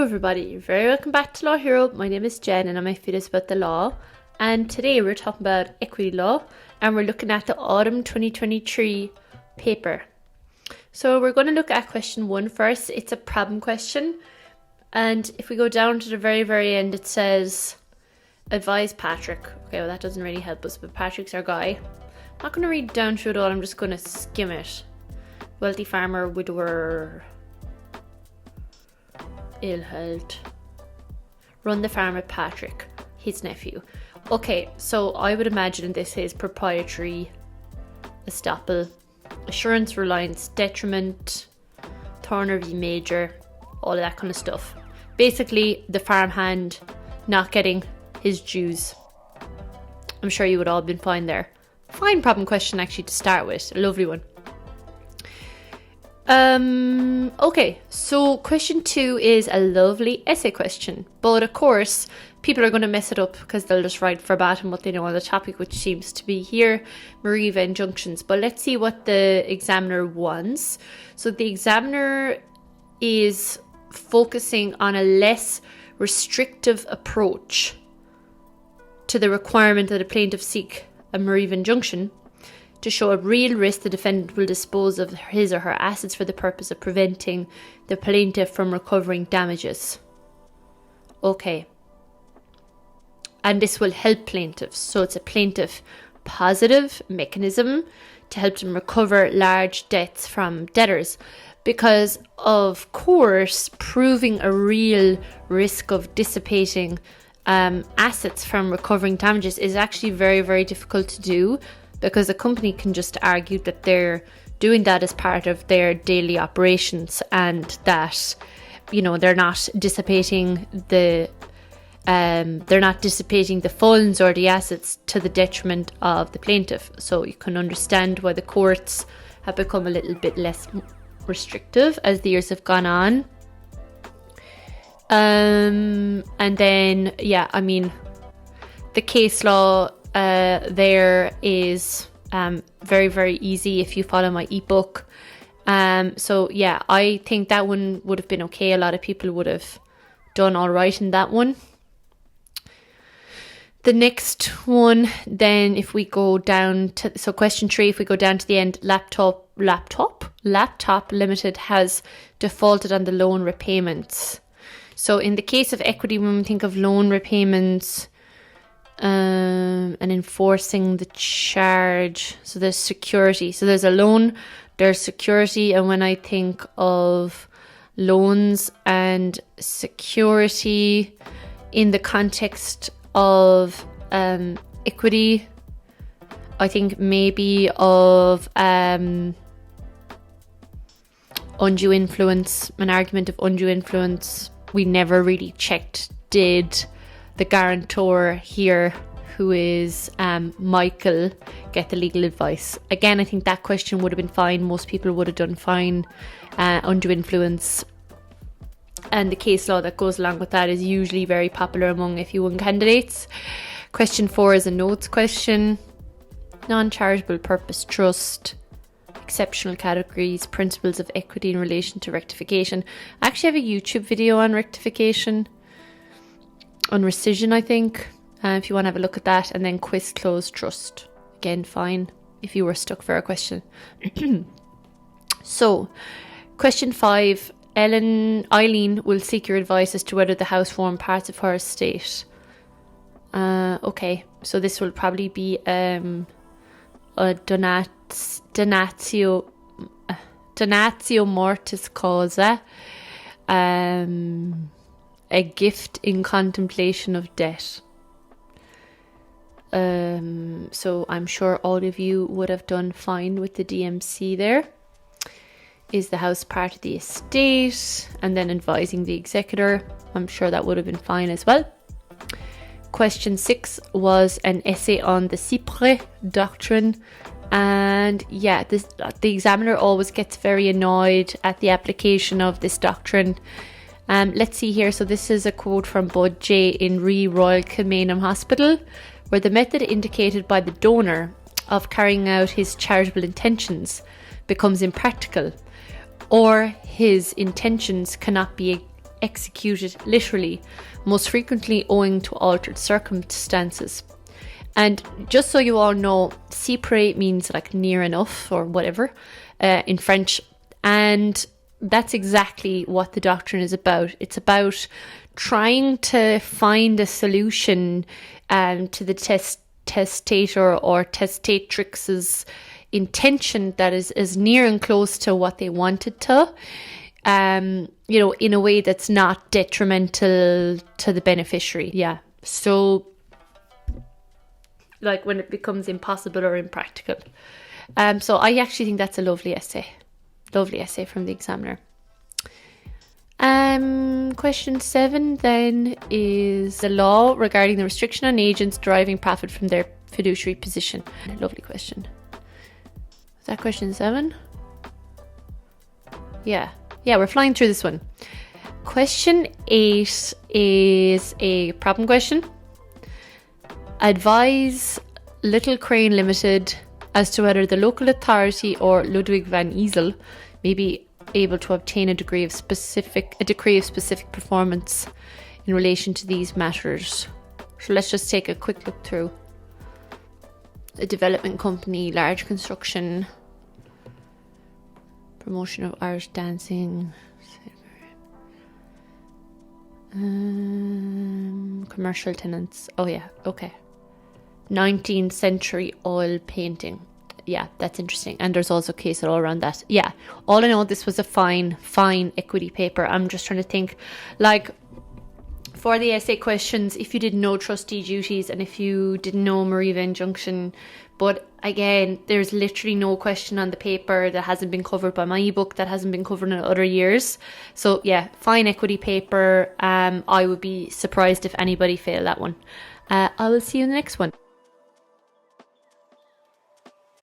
everybody, very welcome back to Law Hero. My name is Jen and I'm a fetus about the law, and today we're talking about equity law and we're looking at the autumn 2023 paper. So we're going to look at question 1 first. It's a problem question, and if we go down to the very end, it says advise Patrick. Okay, well that doesn't really help us, but Patrick's our guy. I'm not going to read down through it all, I'm just going to skim it. Wealthy farmer, widower, ill health, run the farm with Patrick, his nephew. Okay, so I would imagine this is proprietary, estoppel, assurance, reliance, detriment, Turner v Major, all of that kind of stuff. Basically, the farmhand not getting his dues. I'm sure you would all have been fine there. Fine problem question actually to start with, a lovely one. Okay, so question 2 is a lovely essay question, but of course people are going to mess it up because they'll just write verbatim what they know on the topic, which seems to be here, Mariva injunctions. But let's see what the examiner wants. So the examiner is focusing on a less restrictive approach to the requirement that a plaintiff seek a Mariva injunction to show a real risk the defendant will dispose of his or her assets for the purpose of preventing the plaintiff from recovering damages. Okay. And this will help plaintiffs. So it's a plaintiff positive mechanism to help them recover large debts from debtors. Because, of course, proving a real risk of dissipating assets from recovering damages is actually very difficult to do, because a company can just argue that they're doing that as part of their daily operations and that, you know, they're not dissipating the funds or the assets to the detriment of the plaintiff. So you can understand why the courts have become a little bit less restrictive as the years have gone on. And then, yeah, I mean, the case law there is very easy if you follow my ebook. So yeah, I think that one would have been okay. A lot of people would have done all right in that one. The next one, then, if we go down to, so question 3, if we go down to the end, laptop limited has defaulted on the loan repayments. So in the case of equity, when we think of loan repayments, and enforcing the charge, so there's security, so there's a loan, there's security, and when I think of loans and security in the context of equity, I think maybe of undue influence, an argument of undue influence. We never really checked, did the guarantor here, who is Michael, get the legal advice? Again, I think that question would have been fine. Most people would have done fine. Undue influence and the case law that goes along with that is usually very popular among Fe1 candidates. Question 4 is a notes question. Non-charitable purpose trust, exceptional categories, principles of equity in relation to rectification. I actually have a YouTube video on rectification, on rescission, I think, if you want to have a look at that. And then quiz close trust, again fine if you were stuck for a question. So question 5, Eileen will seek your advice as to whether the house formed parts of her estate. Okay, so this will probably be a donatio mortis causa, a gift in contemplation of debt. So I'm sure all of you would have done fine with the DMC there. Is the house part of the estate? And then advising the executor. I'm sure that would have been fine as well. Question 6 was an essay on the Cypre doctrine. And yeah, the examiner always gets very annoyed at the application of this doctrine. Let's see here. So this is a quote from Bud J in Royal Kilmainham Hospital, where the method indicated by the donor of carrying out his charitable intentions becomes impractical, or his intentions cannot be executed literally, most frequently owing to altered circumstances. And just so you all know, si près means like near enough or whatever in French. And that's exactly what the doctrine is about. It's about trying to find a solution to the testator or testatrix's intention that is as near and close to what they wanted to, you know, in a way that's not detrimental to the beneficiary. Yeah. So, like when it becomes impossible or impractical. So I actually think that's a lovely essay. Lovely essay from the examiner. Question 7 then is the law regarding the restriction on agents deriving profit from their fiduciary position. Lovely question. Is that question 7? Yeah, we're flying through this one. Question 8 is a problem question. Advise Little Crane Limited as to whether the local authority or Ludwig van Ezel may be able to obtain a decree of specific performance in relation to these matters. So let's just take a quick look through. A development company, large construction, promotion of Irish dancing, commercial tenants. Oh yeah, okay. 19th century oil painting. Yeah, that's interesting. And there's also case law around that. Yeah, all I know, this was a fine equity paper. I'm just trying to think, like, for the essay questions, if you didn't know trustee duties and if you didn't know Mariva injunction, but again, there's literally no question on the paper that hasn't been covered by my ebook, that hasn't been covered in other years. So yeah, fine equity paper. I would be surprised if anybody failed that one. I will see you in the next one.